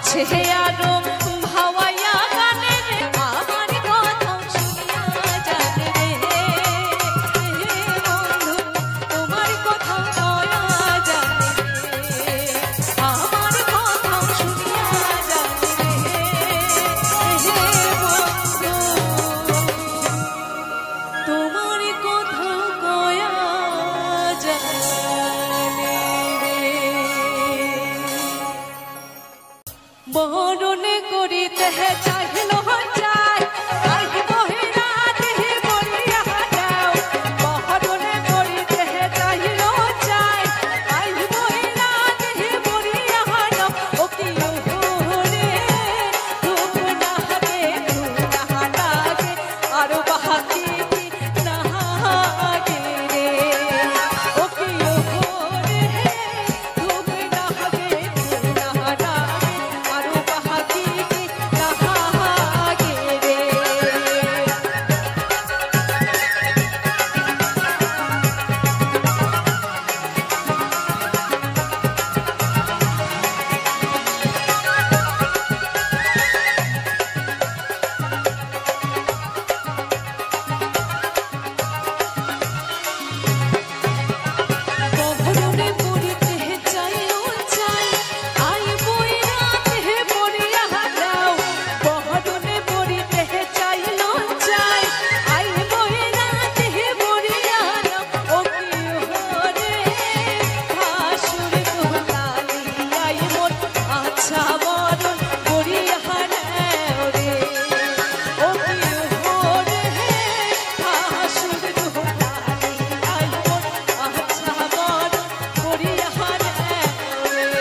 আছে আরো ভাওয়াইয়া গানে রে আমার কথা শুনিয়া জানে রে বন্ধু তোমার কথা কয়া জানে রে আমার কথা শুনিয়া জানে রে বন্ধু তোমার কথা কয়া জানে রে বরণে করিতে চাহিল চাই আইব হে রাতে বলিয়া যাও বরণে করিতে চাহিল চাই আইব হে রাতে বলিয়া যাও ও কি ওরে ধূপ না হবে না লাগে আর বাকি না গে রে ও কি ওরে ধূপ না হবে না লাগে আর বাকি না গে রে বরণে করিতে চাইল চাই আইব হে রাতে বলিয়া যাও বরণে করিতে চাইল চাই আইব হে রাতে বলিয়া যাও ও কি ওরে ভাসুর দোলালি আইব আচ্ছা বরণ করিয়া নাও রে ও কি ওরে ভাসুর দোলালি আইব আচ্ছা বরণ করিয়া নাও রে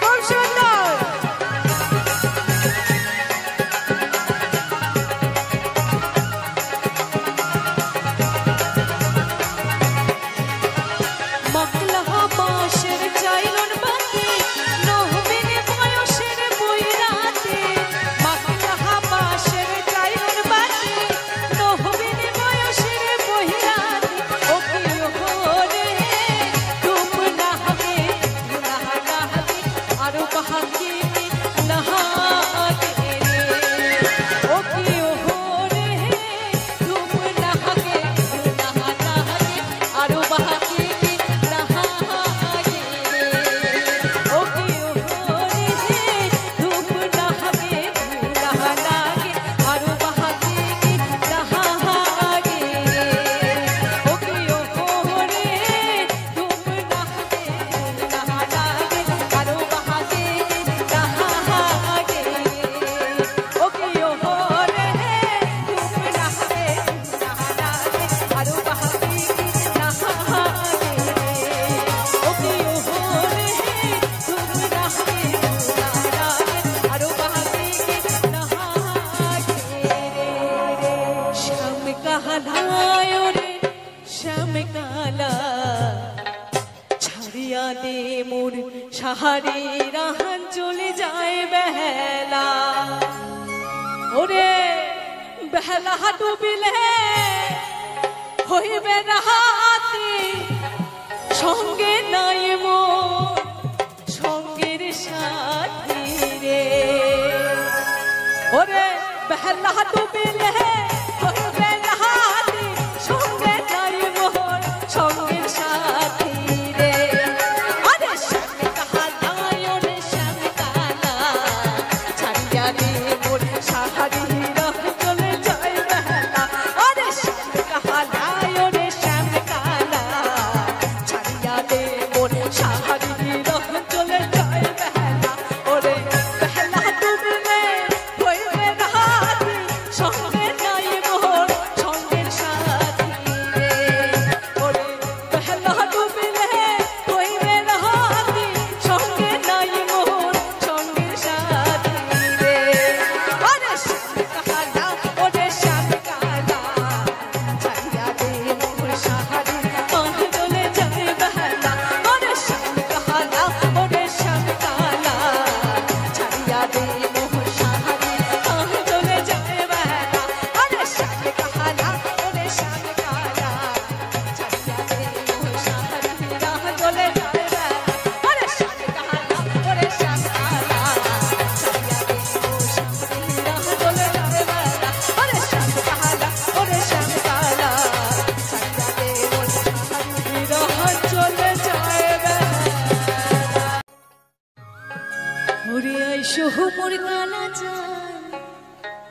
খুব সুন্দর মকলহা বাঁশের চাইলন বাতি নহবিনে বয়সের বৈরাতে মকলহা বাঁশের চাইলন বাতি নহবিনে বয়সের বৈরাতে ও কি ওরে ধূপ না হবে না লাগে আর বাকি না গে রে ও কি ওরে ধূপ না হবে না লাগে আর বাকি না গে রে ও কি ওরে ধূপ না হবে না লাগে আর বাকি না গে রে ও কি ওরে ধূপ না হবে না লাগে আর বাকি না গে রে ও কি ওরে ধূপ না হবে না লাগে আর বাকি না গে রে ও কি ওরে ধূপ না হবে না লাগে আর বাকি না গে রে শ্যাম কাহালায় রে শ্যাম কালা ছাড়িয়া দে মোর সাহারি রাহান চলে যায় বেলা ওরে বেলা ডুবিলে হইবে রাহাতি সঙ্গে নাই মোর সঙ্গের সাথী রে ওরে বেলা ডুবিলে হইবে রাহাতি সঙ্গে নাই মোর সঙ্গের সাথী রে আরে শ্যাম কাহালায় ওরে শ্যাম কালা ছাড়িয়া দে মোর সাহারি রাহ চলে যায় বেলা আরে শ্যাম কাহালায় ওরে শ্যাম কালা ছাড়িয়া দে মোর সাহারি রাহ চলে যায় বেলা ওরে বেলা ডুবলে হইবে রাহাতি সঙ্গে নাই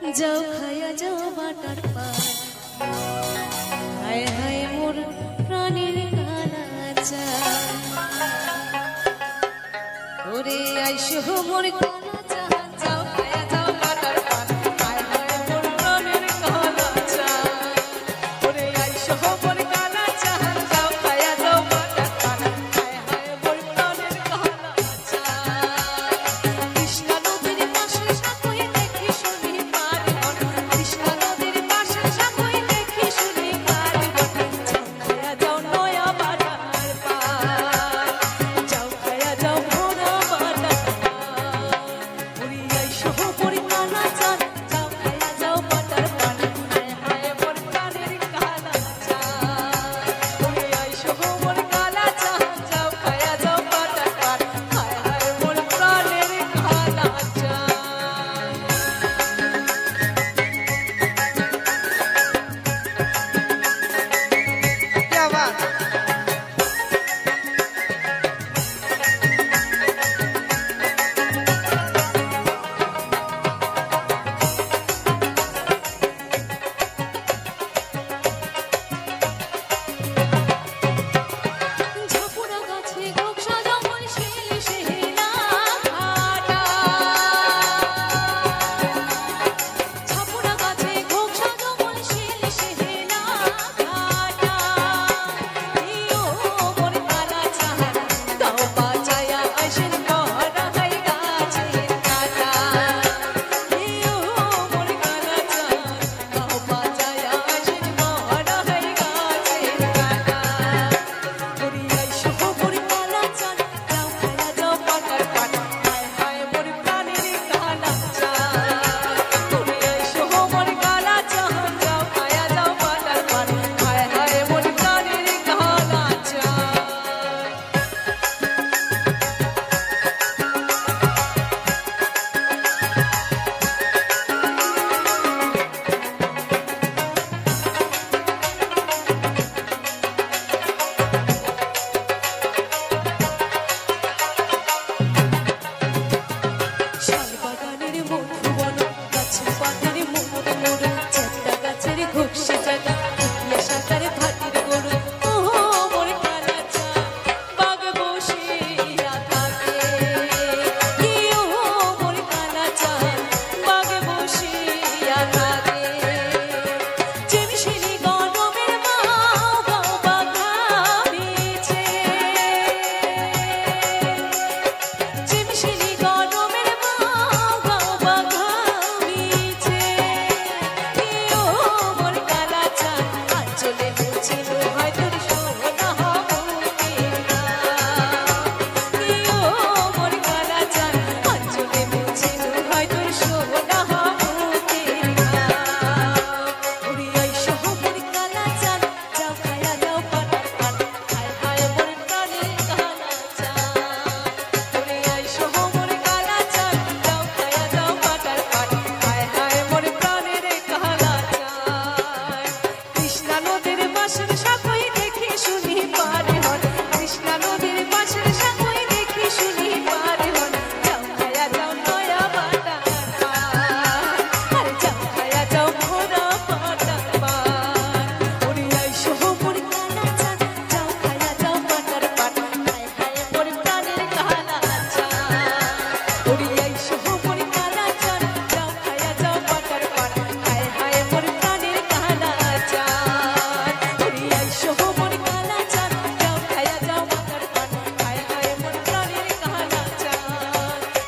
যাও খায়া যাও বাটার পান হায় হায় মোর প্রাণের কালাচা ওরে আইসো মোর কালাচা যাও খায়া যাও বাটার পান হায় হায় মোর প্রাণের কালাচা ওরে আইসো মোর কালাচা যাও খায়া যাও বাটার পান হায় হায় মোর প্রাণের কালাচা কৃষ্ণা নদীর পাশে সাথই দেখি শুনি পার হন কৃষ্ণা নদীর পাশে সাথই দেখি শুনি পার হন যাও খায়া যাও নয়া বাটার পান যাও খায়া যাও ভোরা বাটার পান ওরে আইসো মোর কালাচা যাও খায়া যাও বাটার পান হায় হায় মোর প্রাণের কালাচা ওরে আইসো মোর কালাচা যাও খায়া যাও বাটার পান হায় হায় মোর প্রাণের কালাচা क्या बात ঝাপুরা গাছে গোকসা জঙ্গল শিলি শিলা ঘাটা ঝাপুরা গাছে গোকসা জঙ্গল শিলি শিলা ঘাটা ইও মোর কালাচা গাও বাঁচায়া আসেন বড় হই গাছের কাটা ইও মোর কালাচা গাও বাঁচায়া আসেন বড় হই গাছের কাটা ওরে আইসো মোর কালাচা যাও খায়া যাও বাটার পান হায় হায় মোর প্রাণের কালাচা ওরে আইসো মোর কালাচা যাও খায়া যাও বাটার পান হায় হায় মোর প্রাণের কালাচা শালবাগানের মধুবন গাছের পাতার মোড় মোড় চারটা গাছের ঘুষি জায়গা ইয়া সাঁতার ভাটির গরু ও মোর কালাচা বাগ বসিয়া থাকে ইও মোর কালাচা বাগ বসিয়া থাকে চেমশিলি গরমের মাও গাও বাঘা বিছে চিমশিলি গরমের মাও গাও বাঘা বিছে ইও মোর কালাচা আঁচলে মুছিলো হয় তোর সোনা মুখের গাম ইও মোর কালাচা আঁচলে মুছিলো হয় তোর সোনা মুখের গাম ওরে আইসো মোর কালাচা যাও খায়া যাও বাটার পান হায় হায় মোর প্রাণের কালাচা ওরে আইসো মোর কালাচা যাও খায়া যাও বাটার পান হায় হায় মোর প্রাণের কালাচা কৃষ্ণা নদীর পাশের সাথই দেখি শুনি পার হন কৃষ্ণা নদীর পাশের সাথই দেখি শুনি পার হন যাও খায়া যাও নয়া বাটার পান আর যাও খায়া যাও ভোরা বাটার পান ওরে আইসো মোর কালাচা যাও খায়া যাও বাটার পান হায় হায় মোর প্রাণের কালাচা ওরে আইসো মোর কালাচা যাও খায়া যাও বাটার পান হায় হায় মোর প্রাণের কালাচা ওরে আইসো মোর কালাচা যাও খায়া যাও বাটার পান হায় হায় মোর প্রাণের কালাচা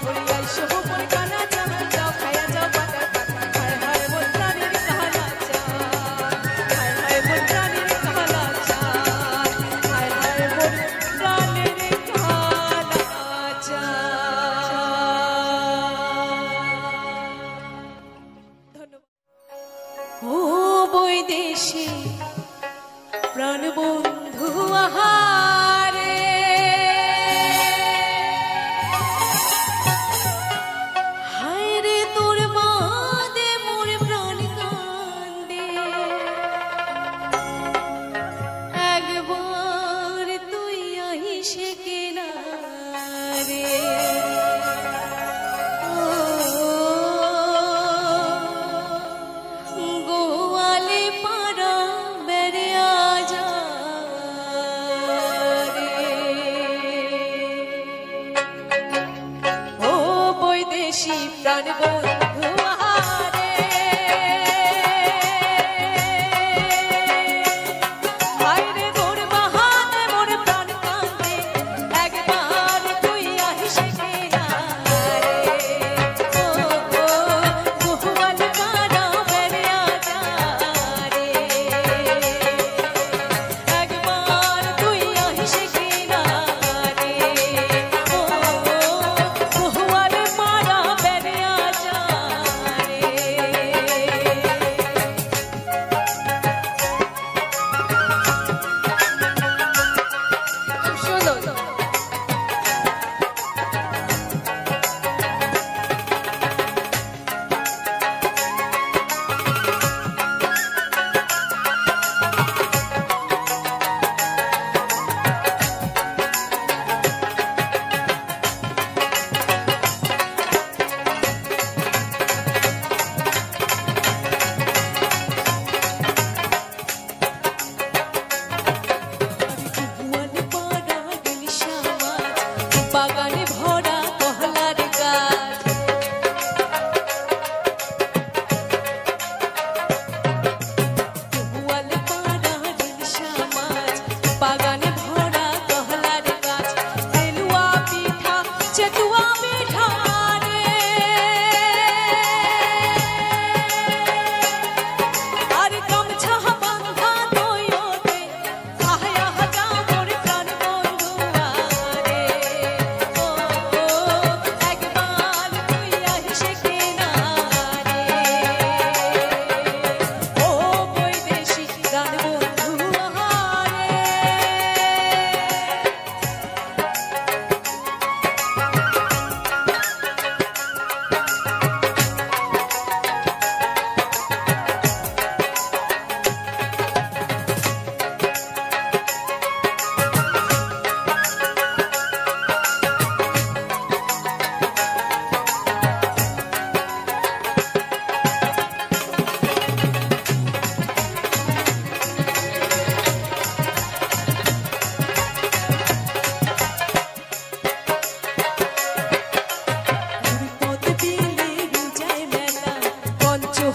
ওরে আইসো মোর কালাচা যাও খায়া যাও বাটার পান হায় হায় মোর প্রাণের কালাচা হায় হায় মোর প্রাণের কালাচা হায় হায় মোর প্রাণের কালাচা ধন্যবাদ ও বৈদেশী প্রাণবন্ধু আহারে হায় রে তোর বাদে মোর প্রাণ কান্দে একবার তুই আহিসে কিনারে ও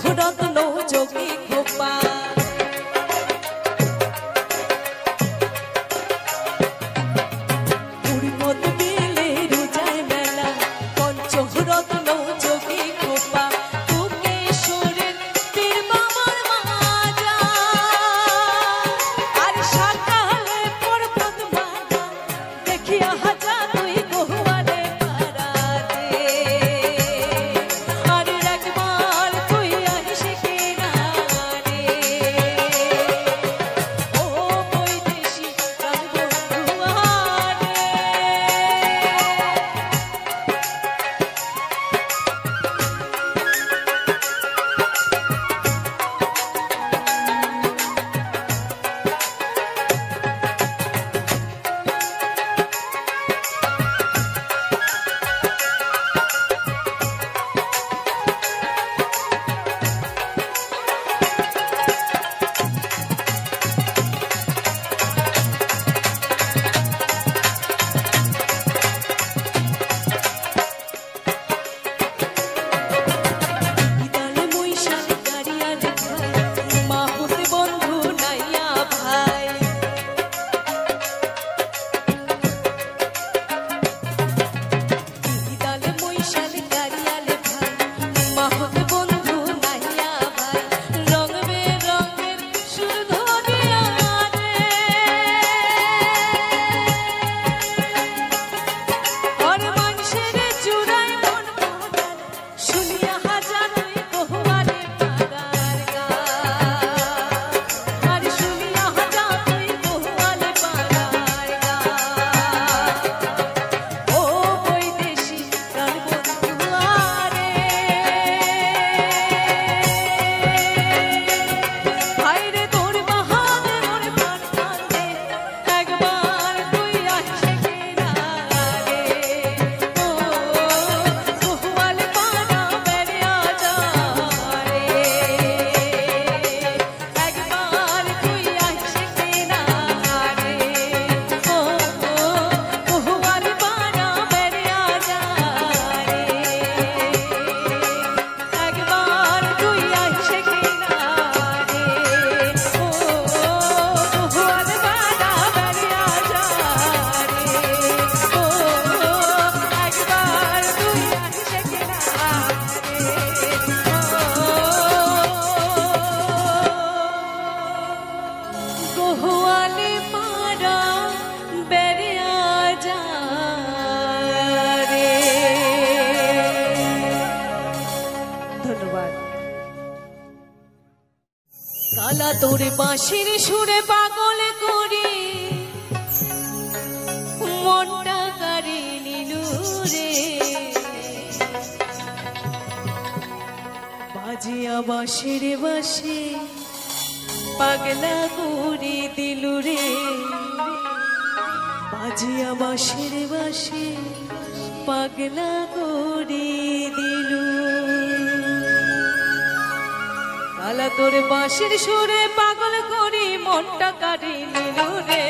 পঞ্চরত্ন যোগী খোপা পুরীপদ বেলে রোজায় মেলা পঞ্চরত্ন যোগী খোপা বুকেশ্বরের পীর বাবার মাজা আর সকালে পর্বত মালা দেখিয়া হাজা তুই বহুয়ারে পারাতে আর একবার তুই আসে কিনা রে ও বৈদেশী প্রাণ বন্ধুয়ারে ইদালে মৈশাল গাড়িয়া লেখায় মা হতে বন্ধু নাইয়া ভাই ইদালে মৈশাল গাড়িয়া লেখায় মা হতে বন্ধু নাইয়া ভাই রং বেরঙের সুর ধরিয়া রে আর মানুষের চূড়ায় মন ভোলার শুনিয়া হাজা তুই বহুয়ারে পারার গান আর শুনিয়া হাজা তুই বহুয়ারে পারার গান ও বৈদেশী প্রাণ বন্ধুয়ারে হায়রে তোর বাহানে মোর প্রাণ কান্দে একবার তুই আসে কিনা রে ও বহুয়ালে পানা বেরিয়া যা রে একবার তুই আসে কিনা রে ও বহুয়ালে পানা বেরিয়া যা রে একবার তুই আসে কিনা রে ও বহুয়ালে পানা বেরিয়া যা রে গোহালে পাড়া বেরিয়া যা রে ধন্যবাদ কালা তোর বাঁশির সুরে পাগল করি মনটা কারি নিলু রে বাজিয়া বাঁশির বাঁশি পাগলা করি দিলু রে বাজিয়া বাঁশির বাঁশি পাগলা করি দিলু কালা তোর বাঁশির সুরে পাগল করি মনটা কারি নিলু রে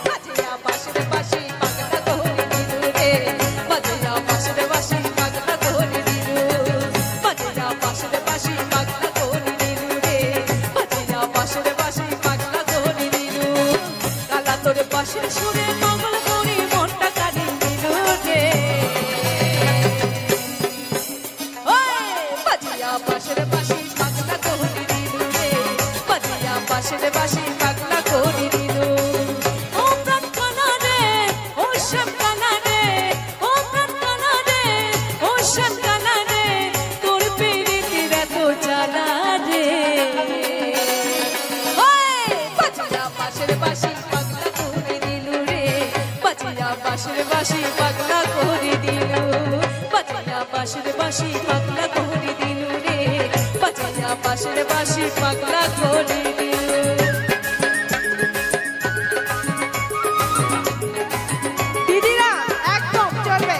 বাজিয়া বাঁশির বাঁশি পাগলা করি দিলু রে বাজিয়া বাঁশির বাঁশি পাগলা করি দিলু বাজিয়া বাঁশির বাঁশি পাগলা করি দিলু রে বাজিয়া বাঁশির বাঁশি পাগলা করি দিলু কালা তোর বাঁশির সুরে পাগল করি মনটা কারি দিলু রে বাজিয়া বাঁশির বাঁশি পাগলা করি দিলু রে বাজিয়া বাঁশির বাঁশি পাগলা করি দিলু ও প্রাণ কানা রে ও শ্যাম কানা রে ও প্রাণ কানা রে ও শ্যাম কানা রে তোর পীড়িতির এত জ্বালা রে বাজিয়া বাঁশির বাঁশি পাগলা করি দিলু রে বাজিয়া বাঁশির বাঁশি পাগলা করি দিলু বাজিয়া বাঁশির বাঁশি পাগলা করি দিলু রে বাজিয়া বাঁশির বাঁশি পাগলা করি দিলু দিদিরা একদম চলবে।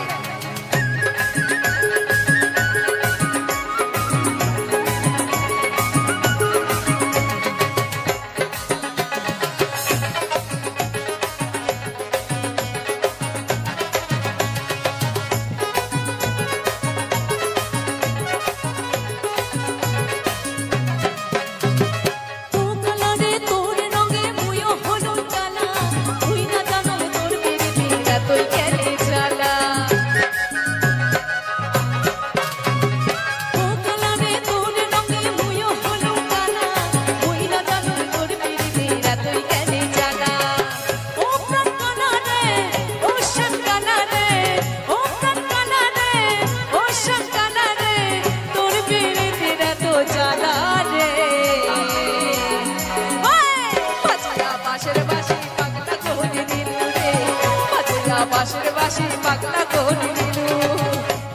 পাগলা করে দিলু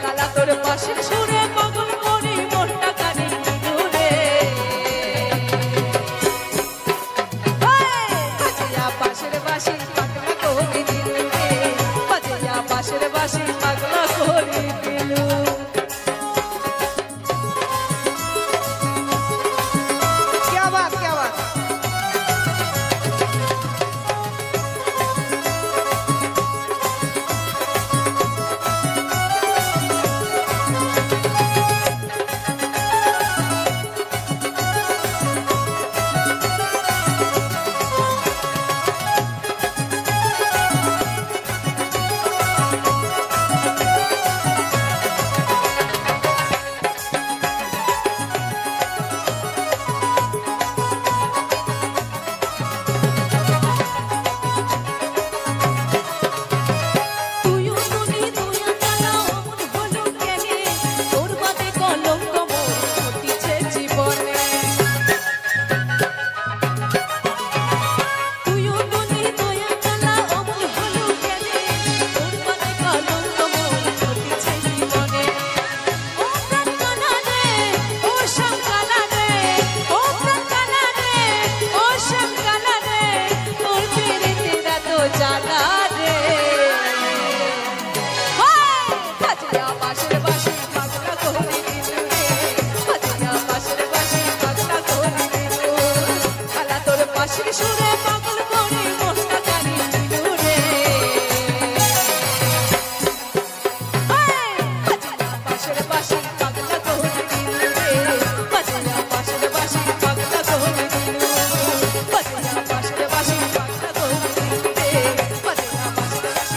কালা তোর পাশের সুরে পাগল করে মনটা কানে দিলু রে বাজিয়া পাশের বাঁশি পাগলা করে দিলু রে বাজিয়া পাশের বাঁশি পাগলা করে দিলু क्या बात क्या बात তুইও শুনি তুইও জানা অমন হলো কেনে তোর বাদে কলঙ্ক মোর ঘটিছে জীবনে তুইও শুনি তুইও জানা অমন হলো কেনে তোর বাদে কলঙ্ক মোর ঘটিছে জীবনে ও প্রাণ কানা রে ও শ্যাম কানা রে ও প্রাণ কানা রে ও শ্যাম কানা রে তোর পেরেতে এত জ্বালা রে বাজিয়া পাশের বাঁশি পাগলা করে দিলু রে বাজিয়া পাশের বাঁশি পাগলা করে দিলু কালা তোর পাশের সুরে পাগল করে মনটা কানে দিলু রে বাজিয়া পাশের বাঁশি পাগলা করে দিলু রে বাজিয়া পাশের বাঁশি পাগলা করে দিলু বাজিয়া পাশের বাঁশি পাগলা করে দিলু রে বাজিয়া পাশের বাঁশি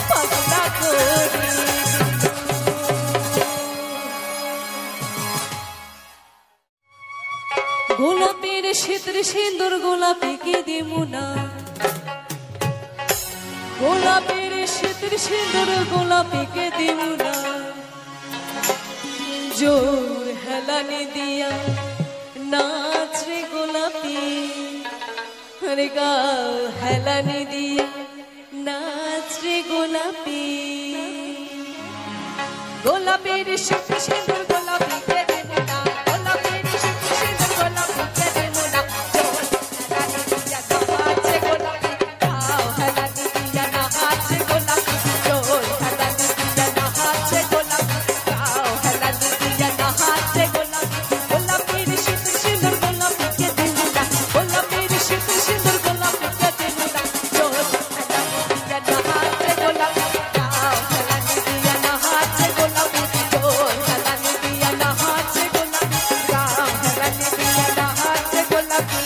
পাগলা করে গোলাপের শীতের সিন্দুর গোলাপিকে দিমুনা গোলাপের শীতের সিন্দুর গোলাপিকে দিমুনা জোর হেলানি দিয়া নাচ রে গোলাপি আরে গাও হেলানি দিয়া নাচ রে গোলাপি গোলাপের শীতের সিন্দুর গোলাপিকে দিমুনা গোলাপের শীতের সিন্দুর গোলাপিকে দিমুনা জোর হেলানি দিয়া নাচ রে গোলাপি গাও হেলানি দিয়া নাচ রে গোলাপি জোর হেলানি দিয়া নাচ রে গোলাপি গাও হেলানি দিয়া নাচ রে গোলাপি গোলাপের শীতের সিন্দুর গোলাপিকে দিমুনা গোলাপের শীতের সিন্দুর গোলাপিকে দিমুনা জোর হেলানি দিয়া নাচ রে গোলাপি গাও হেলানি দিয়া নাচ রে গোলাপি জোর হেলানি দিয়া নাচ রে গোলাপি গাও হেলানি দিয়া নাচ রে গোলাপি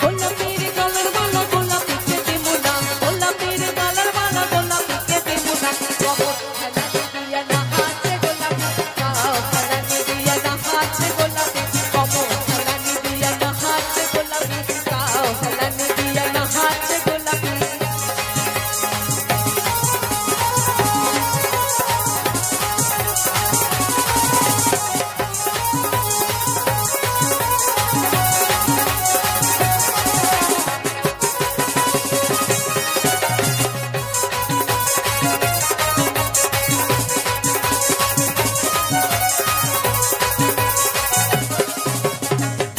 গোলাপের গালার মালা গোলাপিকে দিমুনা গোলাপের গালার মালা গোলাপিকে দিমুনা কবর হেলানি দিয়া নাচে গোলাপি গাও হেলানি দিয়া নাচে গোলাপি কবর হেলানি দিয়া নাচে গোলাপি গাও হেলানি দিয়া নাচে গোলাপি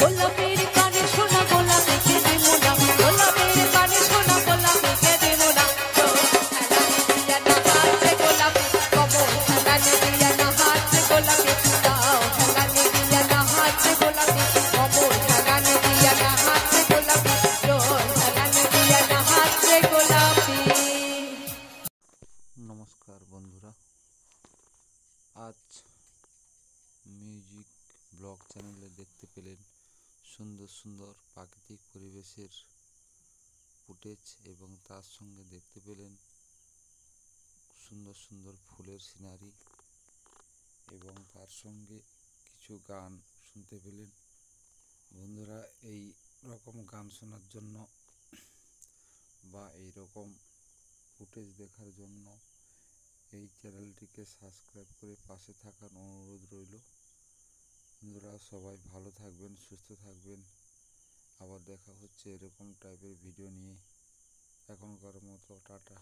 গোলাপের কানে সোনা গোলাপিকে দিমুনা গোলাপের কানে সোনা গোলাপিকে দিমুনা হেলানি দিয়া নাচে গোলাপি কবর হেলানি দিয়া নাচে গোলাপি গাও হেলানি দিয়া নাচে গোলাপি কবর হেলানি দিয়া নাচে গোলাপি জোর হেলানি দিয়া নাচে গোলাপি নমস্কার বন্ধুরা, আজ মিউজিক ব্লগ চ্যানেলে দেখতে পেলেন সুন্দর সুন্দর প্রাকৃতিক পরিবেশের ফুটেজ এবং তার সঙ্গে দেখতে পেলেন সুন্দর সুন্দর ফুলের সিনারি। তার সঙ্গে কিছু গান শুনতে পেলেন। বন্ধুরা, এই রকম গান শোনার জন্য বা এই রকম ফুটেজ দেখার জন্য এই চ্যানেলটিকে সাবস্ক্রাইব করে পাশে থাকার অনুরোধ রইল। বন্ধুরা, সবাই ভালো থাকবেন, সুস্থ থাকবেন। আবার দেখা হচ্ছে এরকম টাইপের ভিডিও নিয়ে। এখনকার মতো টাটা।